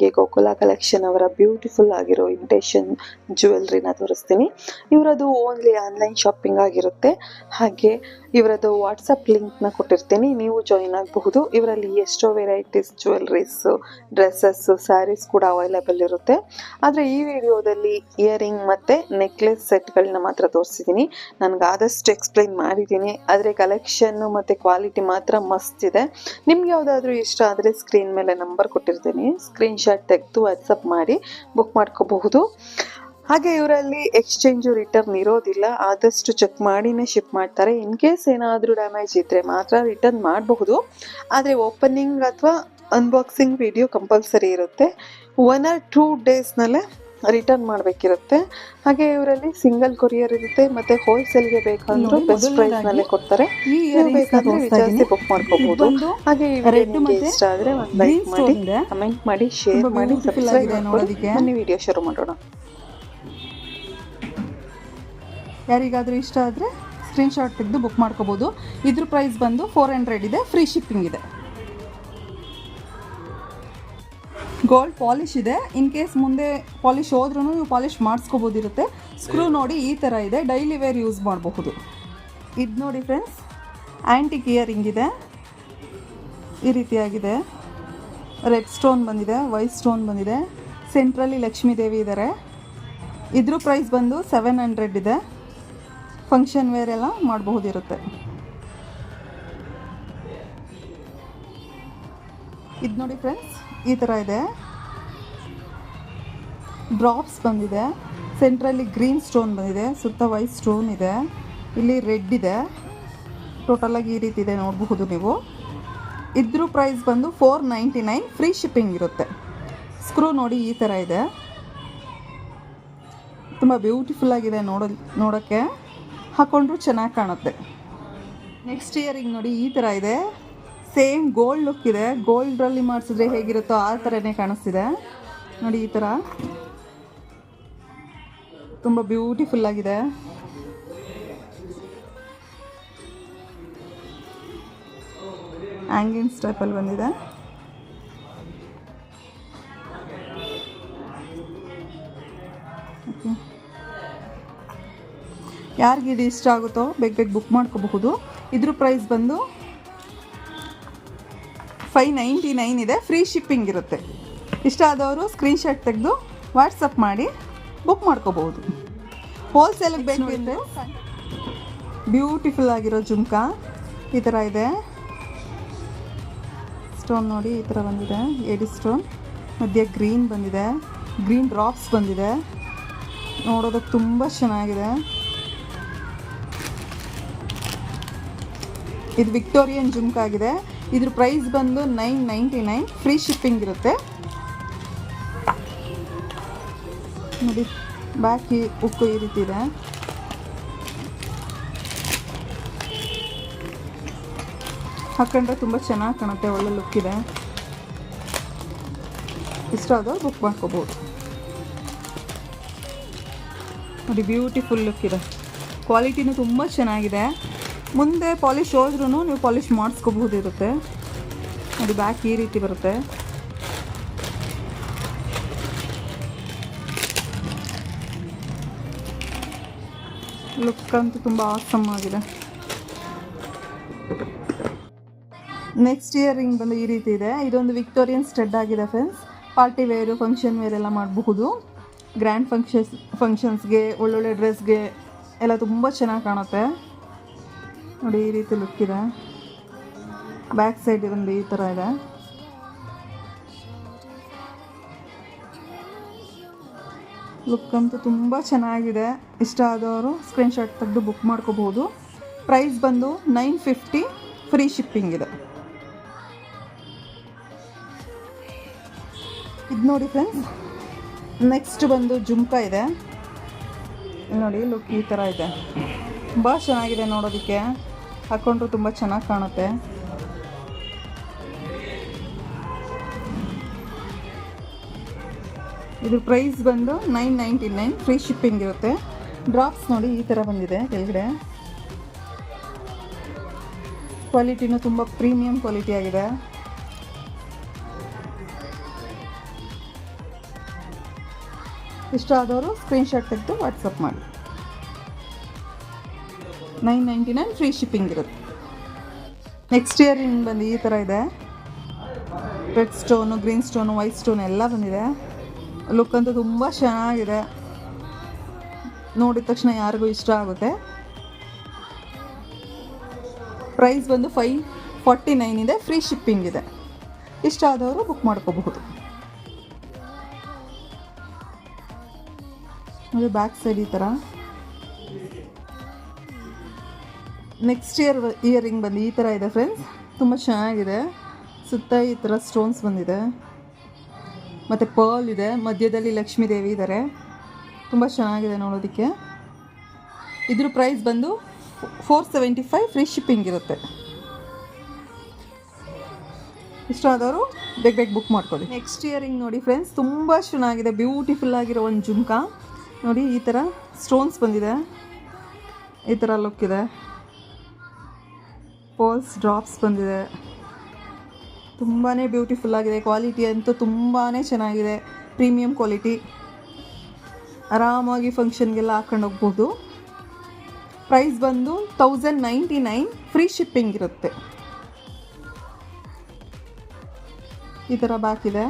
Gokula collection ಅವರ beautiful ಆಗಿರೋ imitation ಜ್ಯುವೆಲ್ರಿನ ತೋರಿಸ್ತೀನಿ. ಇವರದು ಓನ್ಲಿ ಆನ್ಲೈನ್ ಶಾಪಿಂಗ್ ಆಗಿರುತ್ತೆ. ಹಾಗೆ ಇವರದು ವಾಟ್ಸಪ್ ಲಿಂಕ್ನ ಕೊಟ್ಟಿರ್ತೀನಿ, ನೀವು ಜಾಯಿನ್ ಆಗಬಹುದು. ಇವರಲ್ಲಿ ಎಷ್ಟೋ ವೆರೈಟೀಸ್ ಜ್ಯುವೆಲ್ರೀಸ್, ಡ್ರೆಸ್ಸಸ್, ಸ್ಯಾರೀಸ್ ಕೂಡ ಅವೈಲೇಬಲ್ ಇರುತ್ತೆ. ಆದರೆ ಈ ವಿಡಿಯೋದಲ್ಲಿ ಇಯರಿಂಗ್ ಮತ್ತು ನೆಕ್ಲೆಸ್ ಸೆಟ್ಗಳನ್ನ ಮಾತ್ರ ತೋರಿಸಿದ್ದೀನಿ. ನನಗೆ ಆದಷ್ಟು ಎಕ್ಸ್ಪ್ಲೈನ್ ಮಾಡಿದ್ದೀನಿ, ಆದರೆ ಕಲೆಕ್ಷನ್ನು ಮತ್ತು ಕ್ವಾಲಿಟಿ ಮಾತ್ರ ಮಸ್ತ್ ಇದೆ. ನಿಮ್ಗೆ ಯಾವುದಾದ್ರೂ ಇಷ್ಟ ಆದರೆ ಸ್ಕ್ರೀನ್ ಮೇಲೆ ನಂಬರ್ ಕೊಟ್ಟಿರ್ತೀನಿ, ಸ್ಕ್ರೀನ್ ಶಾಟ್ ತೆಗೆದು ವಾಟ್ಸಪ್ ಮಾಡಿ ಬುಕ್ ಮಾಡ್ಕೋಬಹುದು. ಹಾಗೆ ಇವರಲ್ಲಿ ಎಕ್ಸ್ಚೇಂಜು ರಿಟರ್ನ್ ಇರೋದಿಲ್ಲ, ಆದಷ್ಟು ಚೆಕ್ ಮಾಡಿನೇ ಶಿಪ್ ಮಾಡ್ತಾರೆ. ಇನ್ ಕೇಸ್ ಏನಾದರೂ ಡ್ಯಾಮೇಜ್ ಇದ್ದರೆ ಮಾತ್ರ ರಿಟರ್ನ್ ಮಾಡಬಹುದು. ಆದರೆ ಓಪನಿಂಗ್ ಅಥವಾ ಅನ್ಬಾಕ್ಸಿಂಗ್ ವಿಡಿಯೋ ಕಂಪಲ್ಸರಿ ಇರುತ್ತೆ. 1 or 2 ಡೇಸ್ನಲ್ಲೇ ರಿಟರ್ನ್ ಮಾಡಬೇಕಿರುತ್ತೆ. ಹಾಗೆ ಇವರಲ್ಲಿ ಸಿಂಗಲ್ ಕೊರಿಯರ್ ಇರುತ್ತೆ, ಮತ್ತೆ ಹೋಲ್ಸೇಲ್ಗೆ ಬೇಕಂದ್ರೆ ಬೆಸ್ಟ್ ಪ್ರೈಸ್ ನಲ್ಲೇ ಕೊಡ್ತಾರೆ. ನೀವು ಬೇಕಂದ್ರೆ ವಿಚಾರಿಸಿ ಬುಕ್ ಮಾಡ್ಕೋಬಹುದು. ಹಾಗೆ ಈ ವಿಡಿಯೋ ನಿಮಗೆ ಇಷ್ಟ ಆದ್ರೆ ಒಂದು ಲೈಕ್ ಮಾಡಿ, ಕಮೆಂಟ್ ಮಾಡಿ, ಶೇರ್ ಮಾಡಿ, ಸಬ್ಸ್ಕ್ರೈಬ್ ಮಾಡಿ. ಬನ್ನಿ ವಿಡಿಯೋ ಶುರು ಮಾಡೋಣ. ಯಾರಿಗಾದ್ರೂ ಇಷ್ಟ ಆದರೆ ಸ್ಕ್ರೀನ್ ಶಾಟ್ ತೆಗೆದು ಬುಕ್ ಮಾಡ್ಕೋಬಹುದು. ಇದ್ರ ಪ್ರೈಸ್ ಬಂದು 400 ಇದೆ, ಫ್ರೀ ಶಿಪ್ಪಿಂಗ್ ಇದೆ. ಗೋಲ್ಡ್ ಪಾಲಿಶ್ ಇದೆ. ಇನ್ ಕೇಸ್ ಮುಂದೆ ಪಾಲಿಶ್ ಹೋದ್ರೂ ನೀವು ಪಾಲಿಶ್ ಮಾಡಿಸ್ಕೋಬೋದಿರುತ್ತೆ. ಸ್ಕ್ರೂ ನೋಡಿ ಈ ಥರ ಇದೆ, ಡೈಲಿ ವೇರ್ ಯೂಸ್ ಮಾಡಬಹುದು. ಇದು ನೋಡಿ ಫ್ರೆಂಡ್ಸ್, ಆ್ಯಂಟಿಕ್ ಇಯರಿಂಗ್ ಇದೆ, ಈ ರೀತಿಯಾಗಿದೆ. ರೆಡ್ ಸ್ಟೋನ್ ಬಂದಿದೆ, ವೈಟ್ ಸ್ಟೋನ್ ಬಂದಿದೆ, ಸೆಂಟ್ರಲ್ಲಿ ಲಕ್ಷ್ಮೀ ದೇವಿ ಇದ್ದಾರೆ. ಇದ್ರ ಪ್ರೈಸ್ ಬಂದು 700 ಇದೆ. ಫಂಕ್ಷನ್ ವೇರ್ ಎಲ್ಲ ಮಾಡಬಹುದಿರುತ್ತೆ. ಇದು ನೋಡಿ ಫ್ರೆಂಡ್ಸ್, ಈ ಥರ ಇದೆ. ಡ್ರಾಪ್ಸ್ ಬಂದಿದೆ, ಸೆಂಟ್ರಲ್ಲಿ ಗ್ರೀನ್ ಸ್ಟೋನ್ ಬಂದಿದೆ, ಸುತ್ತ ವೈಟ್ ಸ್ಟೋನ್ ಇದೆ, ಇಲ್ಲಿ ರೆಡ್ ಇದೆ. ಟೋಟಲಾಗಿ ಈ ರೀತಿ ಇದೆ, ನೋಡಬಹುದು ನೀವು. ಇದ್ರ ಪ್ರೈಸ್ ಬಂದು 499, ಫ್ರೀ ಶಿಪ್ಪಿಂಗ್ ಇರುತ್ತೆ. ಸ್ಕ್ರೂ ನೋಡಿ ಈ ಥರ ಇದೆ, ತುಂಬ ಬ್ಯೂಟಿಫುಲ್ ಆಗಿದೆ ನೋಡೋಕ್ಕೆ, ಹಾಕೊಂಡ್ರೂ ಚೆನ್ನಾಗಿ ಕಾಣುತ್ತೆ. ನೆಕ್ಸ್ಟ್ ಇಯರಿಂಗ್ ನೋಡಿ ಈ ಥರ ಇದೆ, ಸೇಮ್ ಗೋಲ್ಡ್ ಲುಕ್ ಇದೆ. ಗೋಲ್ಡ್ರಲ್ಲಿ ಮಾಡಿಸಿದ್ರೆ ಹೇಗಿರುತ್ತೋ ಆ ಥರನೇ ಕಾಣಿಸ್ತಿದೆ ನೋಡಿ. ಈ ಥರ ತುಂಬ ಬ್ಯೂಟಿಫುಲ್ ಆಗಿದೆ. ಹ್ಯಾಂಗಿಂಗ್ಸ್ ಟೈಪಲ್ಲಿ ಬಂದಿದೆ. ಓಕೆ, ಯಾರಿಗೆ ಇದು ಇಷ್ಟ ಆಗುತ್ತೋ ಬೇಗ ಬುಕ್ ಮಾಡ್ಕೋಬಹುದು. ಇದ್ರ ಪ್ರೈಸ್ ಬಂದು 599 ಇದೆ, ಫ್ರೀ ಶಿಪ್ಪಿಂಗ್ ಇರುತ್ತೆ. ಇಷ್ಟ ಆದವರು ಸ್ಕ್ರೀನ್ ಶಾಟ್ ತೆಗೆದು ವಾಟ್ಸಪ್ ಮಾಡಿ ಬುಕ್ ಮಾಡ್ಕೋಬಹುದು. ಹೋಲ್ಸೇಲಿಗೆ ಬೇಕು ಅಂದರೆ ಬ್ಯೂಟಿಫುಲ್ ಆಗಿರೋ ಜುಮ್ಕಾ ಈ ಥರ ಇದೆ. ಸ್ಟೋನ್ ನೋಡಿ ಈ ಥರ ಬಂದಿದೆ, ಏಡಿ ಸ್ಟೋನ್, ಮಧ್ಯೆ ಗ್ರೀನ್ ಬಂದಿದೆ, ಗ್ರೀನ್ ಡ್ರಾಪ್ಸ್ ಬಂದಿದೆ. ನೋಡೋದಕ್ಕೆ ತುಂಬ ಚೆನ್ನಾಗಿದೆ. ಇದು ವಿಕ್ಟೋರಿಯನ್ ಜುಮ್ಕಾ ಆಗಿದೆ. ಇದ್ರ ಪ್ರೈಸ್ ಬಂದು 999, ಫ್ರೀ ಶಿಪ್ಪಿಂಗ್ ಇರುತ್ತೆ. ನೋಡಿ ಬಾಕಿ ಉಕ್ಕು ಈ ರೀತಿ ಇದೆ. ಹಾಕೊಂಡ್ರೆ ತುಂಬ ಚೆನ್ನಾಗಿ ಕಾಣುತ್ತೆ, ಒಳ್ಳೆ ಲುಕ್ ಇದೆ. ಇಷ್ಟ ಆದವ್ರು ಬುಕ್ ಮಾಡ್ಕೋಬೋದು. ನೋಡಿ ಬ್ಯೂಟಿಫುಲ್ ಲುಕ್ ಇದೆ, ಕ್ವಾಲಿಟಿನೂ ತುಂಬ ಚೆನ್ನಾಗಿದೆ. ಮುಂದೆ ಪಾಲಿಶ್ ಹೋದ್ರೂ ನೀವು ಪಾಲಿಶ್ ಮಾಡಿಸ್ಕೋಬಹುದಿರುತ್ತೆ. ನೋಡಿ ಬ್ಯಾಕ್ ಈ ರೀತಿ ಬರುತ್ತೆ. ಲುಕ್ ಅಂತೂ ತುಂಬ ಆಸಮ್ ಆಗಿದೆ. ನೆಕ್ಸ್ಟ್ ಇಯರಿಂಗ್ ಬಂದು ಈ ರೀತಿ ಇದೆ. ಇದೊಂದು ವಿಕ್ಟೋರಿಯನ್ ಸ್ಟಡ್ ಆಗಿದೆ ಫ್ರೆಂಡ್ಸ್. ಪಾರ್ಟಿ ವೇರು, ಫಂಕ್ಷನ್ ವೇರ್ ಎಲ್ಲ ಮಾಡಬಹುದು. ಗ್ರ್ಯಾಂಡ್ ಫಂಕ್ಷನ್ಸ್ಗೆ, ಒಳ್ಳೊಳ್ಳೆ ಡ್ರೆಸ್ಗೆ ಎಲ್ಲ ತುಂಬ ಚೆನ್ನಾಗಿ ಕಾಣುತ್ತೆ. ನೋಡಿ ಈ ರೀತಿ ಲುಕ್ ಇದೆ. ಬ್ಯಾಕ್ ಸೈಡ್ ಒಂದು ಈ ಥರ ಇದೆ. ಲುಕ್ ಅಂತೂ ತುಂಬ ಚೆನ್ನಾಗಿದೆ. ಇಷ್ಟ ಆದವರು ಸ್ಕ್ರೀನ್ ಶಾಟ್ ತೆಗೆದು ಬುಕ್ ಮಾಡ್ಕೋಬಹುದು. ಪ್ರೈಸ್ ಬಂದು 950, ಫ್ರೀ ಶಿಪ್ಪಿಂಗ್ ಇದೆ. ಇದು ನೋಡಿ ಫ್ರೆಂಡ್ಸ್, ನೆಕ್ಸ್ಟ್ ಬಂದು ಜುಮ್ಕಾ ಇದೆ. ನೋಡಿ ಲುಕ್ ಈ ಥರ ಇದೆ, ತುಂಬ ಚೆನ್ನಾಗಿದೆ ನೋಡೋದಕ್ಕೆ. ಹಾಕೊಂಡ್ರು ತುಂಬ ಚೆನ್ನಾಗಿ ಕಾಣುತ್ತೆ. ಇದ್ರ ಪ್ರೈಸ್ ಬಂದು 999, ಫ್ರೀ ಶಿಪ್ಪಿಂಗ್ ಇರುತ್ತೆ. ಡ್ರಾಪ್ಸ್ ನೋಡಿ ಈ ಥರ ಬಂದಿದೆ ಕೆಳಗಡೆ. ಕ್ವಾಲಿಟಿನೂ ತುಂಬ ಪ್ರೀಮಿಯಂ ಕ್ವಾಲಿಟಿ ಆಗಿದೆ. ಇಷ್ಟ ಆದವರು ಸ್ಕ್ರೀನ್ಶಾಟ್ ತೆಗೆದು ವಾಟ್ಸಪ್ ಮಾಡಿ. 999 ಫ್ರೀ ಶಿಪ್ಪಿಂಗ್ ಇರುತ್ತೆ. ನೆಕ್ಸ್ಟ್ ಇಯರಿಂಗ್ ಬಂದು ಈ ಥರ ಇದೆ. Red stone, green stone, white stone ಎಲ್ಲ ಬಂದಿದೆ. ಲುಕ್ ಅಂತೂ ತುಂಬ ಚೆನ್ನಾಗಿದೆ. ನೋಡಿದ ತಕ್ಷಣ ಯಾರಿಗೂ ಇಷ್ಟ ಆಗುತ್ತೆ. ಪ್ರೈಸ್ ಬಂದು 549 ಇದೆ. ಫ್ರೀ ಶಿಪ್ಪಿಂಗ್ ಇದೆ. ಇಷ್ಟ ಆದವರು ಬುಕ್ ಮಾಡ್ಕೋಬಹುದು. ಅದು ಬ್ಯಾಕ್ ಸೈಡ್ ಈ ಥರ. ನೆಕ್ಸ್ಟ್ ಇಯರಿಂಗ್ ಬಂದು ಈ ಥರ ಇದೆ ಫ್ರೆಂಡ್ಸ್. ತುಂಬ ಚೆನ್ನಾಗಿದೆ. ಸುತ್ತ ಈ ಥರ ಸ್ಟೋನ್ಸ್ ಬಂದಿದೆ ಮತ್ತು ಪರ್ಲ್ ಇದೆ. ಮಧ್ಯದಲ್ಲಿ ಲಕ್ಷ್ಮೀ ದೇವಿ ಇದ್ದಾರೆ. ತುಂಬ ಚೆನ್ನಾಗಿದೆ ನೋಡೋದಕ್ಕೆ. ಇದ್ರ ಪ್ರೈಸ್ ಬಂದು 475 ಫ್ರೀ ಶಿಪ್ಪಿಂಗ್ ಇರುತ್ತೆ. ಇಷ್ಟ ಆದವರು ಬೇಗ ಬುಕ್ ಮಾಡ್ಕೊಳ್ಳಿ. ನೆಕ್ಸ್ಟ್ ಇಯರಿಂಗ್ ನೋಡಿ ಫ್ರೆಂಡ್ಸ್, ತುಂಬ ಚೆನ್ನಾಗಿದೆ. ಬ್ಯೂಟಿಫುಲ್ ಆಗಿರೋ ಒಂದು ಜುಮ್ಕಾ ನೋಡಿ. ಈ ಥರ ಸ್ಟೋನ್ಸ್ ಬಂದಿದೆ. ಈ ಥರ ಲುಕ್ ಇದೆ. ಪೋಲ್ಸ್ ಡ್ರಾಪ್ಸ್ ಬಂದಿದೆ. ತುಂಬಾ ಬ್ಯೂಟಿಫುಲ್ ಆಗಿದೆ. ಕ್ವಾಲಿಟಿ ಅಂತೂ ತುಂಬಾ ಚೆನ್ನಾಗಿದೆ. Premium quality. ಆರಾಮಾಗಿ ಫಂಕ್ಷನ್ಗೆಲ್ಲ ಹಾಕೊಂಡು ಹೋಗ್ಬೋದು. ಪ್ರೈಸ್ ಬಂದು 1099 ಫ್ರೀ ಶಿಪ್ಪಿಂಗ್ ಇರುತ್ತೆ. ಈ ಥರ ಬ್ಯಾಕ್ ಇದೆ.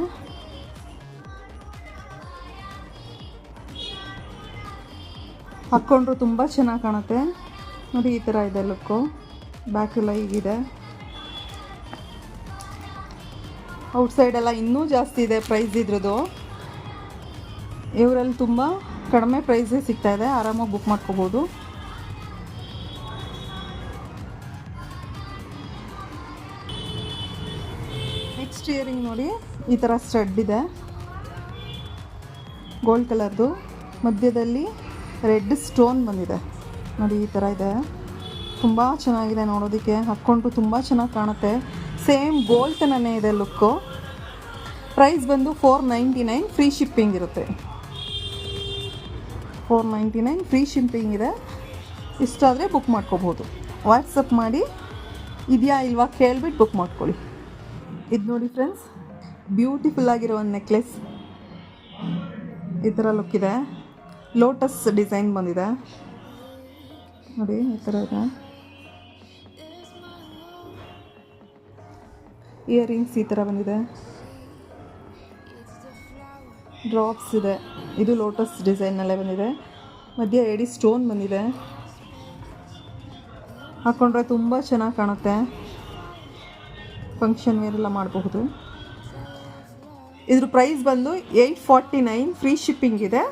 ಹಾಕ್ಕೊಂಡ್ರು ತುಂಬ ಚೆನ್ನಾಗಿ ಕಾಣುತ್ತೆ ನೋಡಿ. ಈ ಥರ ಇದೆ ಲುಕ್ಕು. ಬ್ಯಾಕೆಲ್ಲ ಹೀಗಿದೆ. ಔಟ್ಸೈಡೆಲ್ಲ ಇನ್ನೂ ಜಾಸ್ತಿ ಇದೆ ಪ್ರೈಸ್ ಇದ್ರದ್ದು. ಇವರಲ್ಲಿ ತುಂಬ ಕಡಿಮೆ ಪ್ರೈಸೇ ಸಿಗ್ತಾಯಿದೆ. ಆರಾಮಾಗಿ ಬುಕ್ ಮಾಡ್ಕೋಬೋದು. ನೆಕ್ಸ್ಟ್ ಇಯರಿಂಗ್ ನೋಡಿ. ಈ ಥರ ಸ್ಟಡ್ ಇದೆ. ಗೋಲ್ಡ್ ಕಲರ್ದು. ಮಧ್ಯದಲ್ಲಿ ರೆಡ್ ಸ್ಟೋನ್ ಬಂದಿದೆ ನೋಡಿ. ಈ ಥರ ಇದೆ. ತುಂಬ ಚೆನ್ನಾಗಿದೆ ನೋಡೋದಕ್ಕೆ. ಹಾಕ್ಕೊಂಡ್ರು ತುಂಬ ಚೆನ್ನಾಗಿ ಕಾಣುತ್ತೆ. ಸೇಮ್ ಗೋಲ್ಡ್ ಥರನೇ ಇದೆ ಲುಕ್ಕು. ಪ್ರೈಸ್ ಬಂದು 499 ಫ್ರೀ ಶಿಪ್ಪಿಂಗ್ ಇರುತ್ತೆ. 499 ಫ್ರೀ ಶಿಪ್ಪಿಂಗ್ ಇದೆ. ಇಷ್ಟ ಆದರೆ ಬುಕ್ ಮಾಡ್ಕೋಬೋದು. ವಾಟ್ಸಪ್ ಮಾಡಿ ಇದೆಯಾ ಇಲ್ವಾ ಕೇಳ್ಬಿಟ್ಟು ಬುಕ್ ಮಾಡ್ಕೊಳ್ಳಿ. ಇದು ನೋಡಿ ಫ್ರೆಂಡ್ಸ್, ಬ್ಯೂಟಿಫುಲ್ ಆಗಿರೋ ಒಂದು ನೆಕ್ಲೆಸ್. ಈ ಥರ ಲುಕ್ ಇದೆ. ಲೋಟಸ್ ಡಿಸೈನ್ ಬಂದಿದೆ ನೋಡಿ. ಈ ಥರ ಇದೆ. ಇಯರಿಂಗ್ಸ್ ಈ ಥರ ಬಂದಿದೆ. ಡ್ರಾಪ್ಸ್ ಇದೆ. ಇದು ಲೋಟಸ್ ಡಿಸೈನ್ನಲ್ಲೇ ಬಂದಿದೆ. ಮಧ್ಯೆ ಎಡಿ ಸ್ಟೋನ್ ಬಂದಿದೆ. ಹಾಕ್ಕೊಂಡ್ರೆ ತುಂಬ ಚೆನ್ನಾಗಿ ಕಾಣುತ್ತೆ. ಫಂಕ್ಷನ್ ವೇರೆಲ್ಲ ಮಾಡಬಹುದು. ಇದ್ರ ಪ್ರೈಸ್ ಬಂದು 849 ಫ್ರೀ ಶಿಪ್ಪಿಂಗ್ ಇದೆ.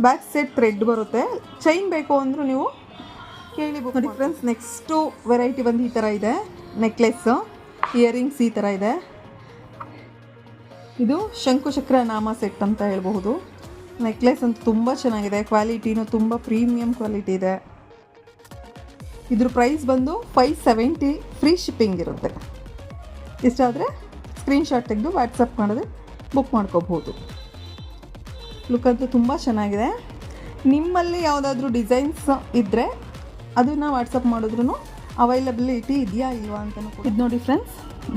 ಬ್ಯಾಕ್ ಸೈಡ್ ಥ್ರೆಡ್ ಬರುತ್ತೆ. ಚೈನ್ ಬೇಕು ಅಂದರೂ ನೀವು ಕೇಳಿ ಬುಕ್ ಮಾಡಿ ಫ್ರೆಂಡ್ಸ್. ನೆಕ್ಸ್ಟು ವೆರೈಟಿ ಬಂದು ಈ ಥರ ಇದೆ. ನೆಕ್ಲೆಸ್ಸು, ಇಯರಿಂಗ್ಸ್ ಈ ಥರ ಇದೆ. ಇದು ಶಂಕುಚಕ್ರ ನಾಮ ಸೆಟ್ ಅಂತ ಹೇಳ್ಬಹುದು. ನೆಕ್ಲೆಸ್ ಅಂತೂ ತುಂಬ ಚೆನ್ನಾಗಿದೆ. ಕ್ವಾಲಿಟಿನೂ ತುಂಬ ಪ್ರೀಮಿಯಂ ಕ್ವಾಲಿಟಿ ಇದೆ. ಇದ್ರ ಪ್ರೈಸ್ ಬಂದು 570 ಫ್ರೀ ಶಿಪ್ಪಿಂಗ್ ಇರುತ್ತೆ. ಇಷ್ಟ ಆದರೆ ಸ್ಕ್ರೀನ್ಶಾಟ್ ತೆಗೆದು ವಾಟ್ಸಪ್ ಮಾಡಿದ್ರೆ ಬುಕ್ ಮಾಡ್ಕೋಬಹುದು. ಲುಕ್ ಅಂತೂ ತುಂಬ ಚೆನ್ನಾಗಿದೆ. ನಿಮ್ಮಲ್ಲಿ ಯಾವುದಾದ್ರೂ ಡಿಸೈನ್ಸ್ ಇದ್ದರೆ ಅದನ್ನು ವಾಟ್ಸಪ್ ಮಾಡಿದ್ರೂ ಅವೈಲಬಿಲಿಟಿ ಇದೆಯಾ ಇಲ್ವಾ ಅಂತಲೂ. ಇದು ನೋಡಿ friends,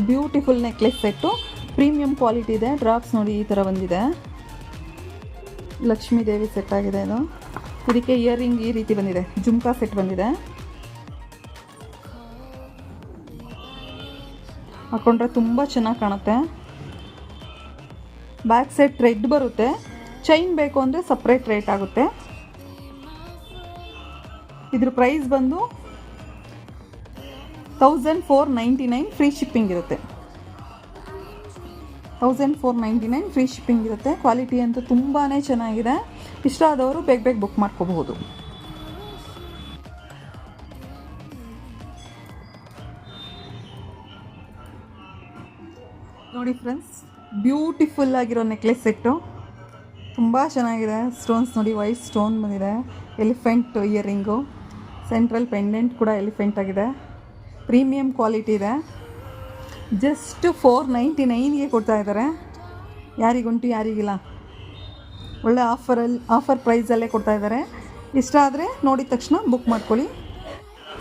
beautiful necklace set. Premium quality ಇದೆ. ಡ್ರಾಪ್ಸ್ ನೋಡಿ ಈ ಥರ ಬಂದಿದೆ. ಲಕ್ಷ್ಮೀ ದೇವಿ ಸೆಟ್ ಆಗಿದೆ ಇದು. ಇದಕ್ಕೆ ಇಯರಿಂಗ್ ಈ ರೀತಿ ಬಂದಿದೆ. ಜುಮ್ಕಾ ಸೆಟ್ ಬಂದಿದೆ. ಹಾಕ್ಕೊಂಡ್ರೆ ತುಂಬ ಚೆನ್ನಾಗಿ ಕಾಣುತ್ತೆ. ಬ್ಯಾಕ್ ಸೈಡ್ ಥ್ರೆಡ್ ಬರುತ್ತೆ. ಚೈನ್ ಬೇಕು ಅಂದರೆ ಸಪ್ರೇಟ್ ರೇಟ್ ಆಗುತ್ತೆ. ಇದ್ರ ಪ್ರೈಸ್ ಬಂದು 1499 ಫ್ರೀ ಶಿಪ್ಪಿಂಗ್ ಇರುತ್ತೆ. 1499 ಫ್ರೀ ಶಿಪ್ಪಿಂಗ್ ಇರುತ್ತೆ. ಕ್ವಾಲಿಟಿ ಅಂತೂ ತುಂಬಾ ಚೆನ್ನಾಗಿದೆ. ಇಷ್ಟ ಆದವರು ಬೇಗ ಬುಕ್ ಮಾಡ್ಕೋಬಹುದು. ನೋಡಿ ಫ್ರೆಂಡ್ಸ್, ಬ್ಯೂಟಿಫುಲ್ ಆಗಿರೋ ನೆಕ್ಲೆಸ್ ಸೆಟ್ಟು. ತುಂಬ ಚೆನ್ನಾಗಿದೆ. ಸ್ಟೋನ್ಸ್ ನೋಡಿ, ವೈಟ್ ಸ್ಟೋನ್ ಬಂದಿದೆ. Elephant earring. ಸೆಂಟ್ರಲ್ ಪೆಂಡೆಂಟ್ ಕೂಡ ಎಲಿಫೆಂಟ್ ಆಗಿದೆ. ಪ್ರೀಮಿಯಂ ಕ್ವಾಲಿಟಿ ಇದೆ. ಜಸ್ಟ್ 499ಗೆ ಕೊಡ್ತಾ ಇದ್ದಾರೆ. ಯಾರಿಗುಂಟು ಯಾರಿಗಿಲ್ಲ. ಒಳ್ಳೆ ಆಫರ್ ಪ್ರೈಸಲ್ಲೇ ಕೊಡ್ತಾ ಇದ್ದಾರೆ. ಇಷ್ಟ ಆದರೆ ನೋಡಿದ ತಕ್ಷಣ ಬುಕ್ ಮಾಡ್ಕೊಳ್ಳಿ.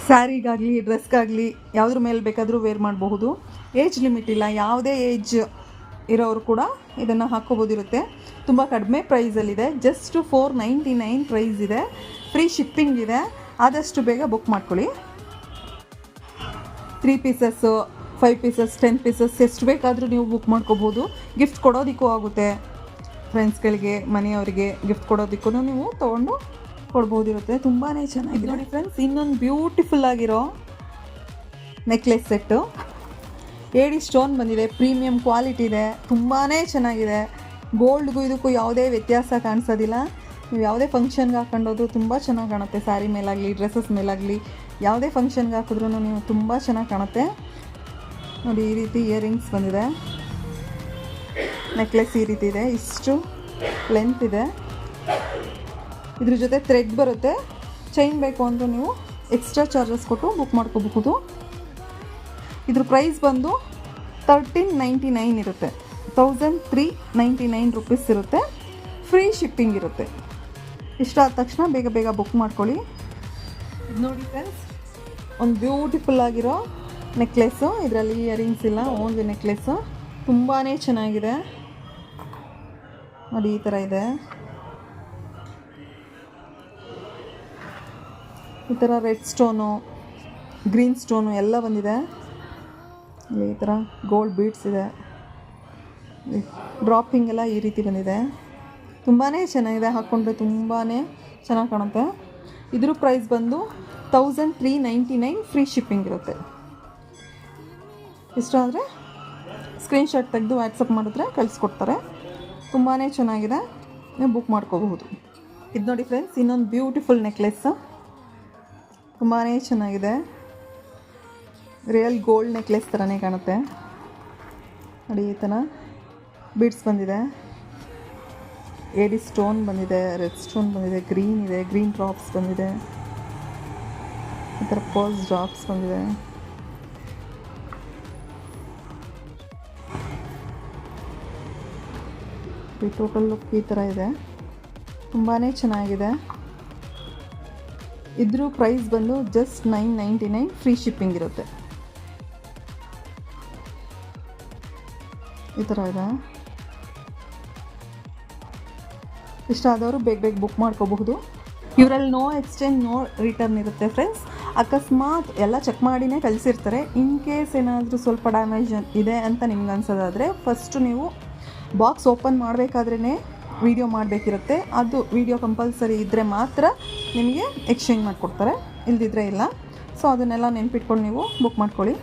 ಸ್ಯಾರಿಗಾಗಲಿ ಡ್ರೆಸ್ಗಾಗಲಿ ಯಾವುದ್ರ ಮೇಲೆ ಬೇಕಾದರೂ ವೇರ್ ಮಾಡಬಹುದು. ಏಜ್ ಲಿಮಿಟ್ ಇಲ್ಲ. ಯಾವುದೇ ಏಜ್ ಇರೋರು ಕೂಡ ಇದನ್ನು ಹಾಕ್ಕೋಬೋದಿರುತ್ತೆ. ತುಂಬ ಕಡಿಮೆ ಪ್ರೈಸಲ್ಲಿದೆ, ಜಸ್ಟ್ $499 ಪ್ರೈಸ್ ಇದೆ, ಫ್ರೀ ಶಿಪ್ಪಿಂಗ್ ಇದೆ. ಆದಷ್ಟು ಬೇಗ ಬುಕ್ ಮಾಡ್ಕೊಳ್ಳಿ. 3 ಪೀಸಸ್ಸು, 5 ಪೀಸಸ್, 10 ಪೀಸಸ್ ಎಷ್ಟು ಬೇಕಾದರೂ ನೀವು ಬುಕ್ ಮಾಡ್ಕೋಬೋದು. ಗಿಫ್ಟ್ ಕೊಡೋದಕ್ಕೂ ಆಗುತ್ತೆ, ಫ್ರೆಂಡ್ಸ್ಗಳಿಗೆ, ಮನೆಯವರಿಗೆ ಗಿಫ್ಟ್ ಕೊಡೋದಕ್ಕೂ ನೀವು ತೊಗೊಂಡು ಕೊಡ್ಬೋದಿರುತ್ತೆ. ತುಂಬಾ ಚೆನ್ನಾಗಿದೆ ನೋಡಿ ಫ್ರೆಂಡ್ಸ್. ಇನ್ನೊಂದು ಬ್ಯೂಟಿಫುಲ್ ಆಗಿರೋ ನೆಕ್ಲೆಸ್ ಸೆಟ್ಟು, ಏಡಿ ಸ್ಟೋನ್ ಬಂದಿದೆ, ಪ್ರೀಮಿಯಂ ಕ್ವಾಲಿಟಿ ಇದೆ, ತುಂಬಾ ಚೆನ್ನಾಗಿದೆ. ಗೋಲ್ಡ್ಗೂ ಇದಕ್ಕೂ ಯಾವುದೇ ವ್ಯತ್ಯಾಸ ಕಾಣಿಸೋದಿಲ್ಲ. ನೀವು ಯಾವುದೇ ಫಂಕ್ಷನ್ಗೆ ಹಾಕೊಂಡೋದು ತುಂಬ ಚೆನ್ನಾಗಿ ಕಾಣುತ್ತೆ. ಸ್ಯಾರಿ ಮೇಲಾಗಲಿ, ಡ್ರೆಸ್ಸಸ್ ಮೇಲಾಗಲಿ, ಯಾವುದೇ ಫಂಕ್ಷನ್ಗೆ ಹಾಕಿದ್ರೂ ನೀವು ತುಂಬ ಚೆನ್ನಾಗಿ ಕಾಣುತ್ತೆ ನೋಡಿ. ಈ ರೀತಿ ಇಯರಿಂಗ್ಸ್ ಬಂದಿದೆ, ನೆಕ್ಲೆಸ್ ಈ ರೀತಿ ಇದೆ, ಇಷ್ಟು ಲೆಂತ್ ಇದೆ. ಇದ್ರ ಜೊತೆ ಥ್ರೆಡ್ ಬರುತ್ತೆ. ಚೈನ್ ಬೇಕು ಅಂದರೆ ನೀವು ಎಕ್ಸ್ಟ್ರಾ ಚಾರ್ಜಸ್ ಕೊಟ್ಟು ಬುಕ್ ಮಾಡ್ಕೋಬಹುದು. ಇದ್ರ ಪ್ರೈಸ್ ಬಂದು $1399 ಇರುತ್ತೆ, $1399 ರುಪೀಸ್ ಇರುತ್ತೆ. ಫ್ರೀ ಶಿಪ್ಪಿಂಗ್ ಇರುತ್ತೆ. ಇಷ್ಟ ಆದ ತಕ್ಷಣ ಬೇಗ ಬೇಗ ಬುಕ್ ಮಾಡ್ಕೊಳ್ಳಿ. ಇದು ನೋಡಿ ಫ್ರೆಂಡ್ಸ್, ಒಂದು ಬ್ಯೂಟಿಫುಲ್ ಆಗಿರೋ ನೆಕ್ಲೆಸ್ಸು. ಇದರಲ್ಲಿ ಇಯರಿಂಗ್ಸ್ ಇಲ್ಲ, ಓನ್ಲಿ ನೆಕ್ಲೆಸ್ಸು. ತುಂಬಾ ಚೆನ್ನಾಗಿದೆ ನೋಡಿ. ಈ ಥರ ಇದೆ, ಈ ಥರ ರೆಡ್ ಸ್ಟೋನು, ಗ್ರೀನ್ ಸ್ಟೋನು ಎಲ್ಲ ಬಂದಿದೆ. ಈ ಥರ ಗೋಲ್ಡ್ ಬೀಡ್ಸ್ ಇದೆ, ಡ್ರಾಪಿಂಗ್ ಎಲ್ಲ ಈ ರೀತಿ ಬಂದಿದೆ. ತುಂಬಾ ಚೆನ್ನಾಗಿದೆ, ಹಾಕ್ಕೊಂಡ್ರೆ ತುಂಬಾ ಚೆನ್ನಾಗಿ ಕಾಣುತ್ತೆ. ಇದ್ರ ಪ್ರೈಸ್ ಬಂದು $1399, ಫ್ರೀ ಶಿಪ್ಪಿಂಗ್ ಇರುತ್ತೆ. ಇಷ್ಟ ಆದರೆ ಸ್ಕ್ರೀನ್ಶಾಟ್ ತೆಗೆದು ವಾಟ್ಸಪ್ ಮಾಡಿದ್ರೆ ಕಳಿಸ್ಕೊಡ್ತಾರೆ. ತುಂಬಾ ಚೆನ್ನಾಗಿದೆ, ನೀವು ಬುಕ್ ಮಾಡ್ಕೋಬಹುದು. ಇದು ನೋಡಿ ಫ್ರೆಂಡ್ಸ್, ಇನ್ನೊಂದು ಬ್ಯೂಟಿಫುಲ್ ನೆಕ್ಲೆಸ್, ತುಂಬಾ ಚೆನ್ನಾಗಿದೆ. ರಿಯಲ್ ಗೋಲ್ಡ್ ನೆಕ್ಲೆಸ್ ಥರನೇ ಕಾಣುತ್ತೆ ನೋಡಿ. ಈ ಥರ ಬೀಡ್ಸ್ ಬಂದಿದೆ, ಏಡಿ ಸ್ಟೋನ್ ಬಂದಿದೆ, ರೆಡ್ ಸ್ಟೋನ್ ಬಂದಿದೆ, ಗ್ರೀನ್ ಇದೆ, ಗ್ರೀನ್ ಡ್ರಾಪ್ಸ್ ಬಂದಿದೆ, ಈ ಥರ ಪರ್ಲ್ಸ್ ಡ್ರಾಪ್ಸ್ ಬಂದಿದೆ. ಈ ಟೋಟಲ್ ಲುಕ್ ಈ ಥರ ಇದೆ, ತುಂಬಾ ಚೆನ್ನಾಗಿದೆ. ಇದ್ರ ಪ್ರೈಸ್ ಬಂದು ಜಸ್ಟ್ $999, ಫ್ರೀ ಶಿಪ್ಪಿಂಗ್ ಇರುತ್ತೆ. ಈ ಥರ ಇದೆ. ಇಷ್ಟ ಆದವರು ಬೇಗ ಬೇಗ ಬುಕ್ ಮಾಡ್ಕೋಬಹುದು. ಇವರಲ್ಲಿ ನೋ ಎಕ್ಸ್ಚೇಂಜ್, ನೋ ರಿಟರ್ನ್ ಇರುತ್ತೆ ಫ್ರೆಂಡ್ಸ್. ಅಕಸ್ಮಾತ್ ಎಲ್ಲ ಚೆಕ್ ಮಾಡಿನೇ ಕಳಿಸಿರ್ತಾರೆ. ಇನ್ ಕೇಸ್ ಏನಾದರೂ ಸ್ವಲ್ಪ ಡ್ಯಾಮೇಜ್ ಇದೆ ಅಂತ ನಿಮ್ಗೆ ಅನ್ಸೋದಾದರೆ ಫಸ್ಟು ನೀವು ಬಾಕ್ಸ್ ಓಪನ್ ಮಾಡಬೇಕಾದ್ರೇ ವಿಡಿಯೋ ಮಾಡಬೇಕಿರುತ್ತೆ. ಅದು ವಿಡಿಯೋ ಕಂಪಲ್ಸರಿ ಇದ್ದರೆ ಮಾತ್ರ ನಿಮಗೆ ಎಕ್ಸ್ಚೇಂಜ್ ಮಾಡಿಕೊಡ್ತಾರೆ, ಇಲ್ದಿದ್ರೆ ಇಲ್ಲ. ಸೊ ಅದನ್ನೆಲ್ಲ ನೆನ್ಪಿಟ್ಕೊಂಡು ನೀವು ಬುಕ್ ಮಾಡ್ಕೊಳ್ಳಿ.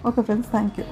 Okay friends, thank you.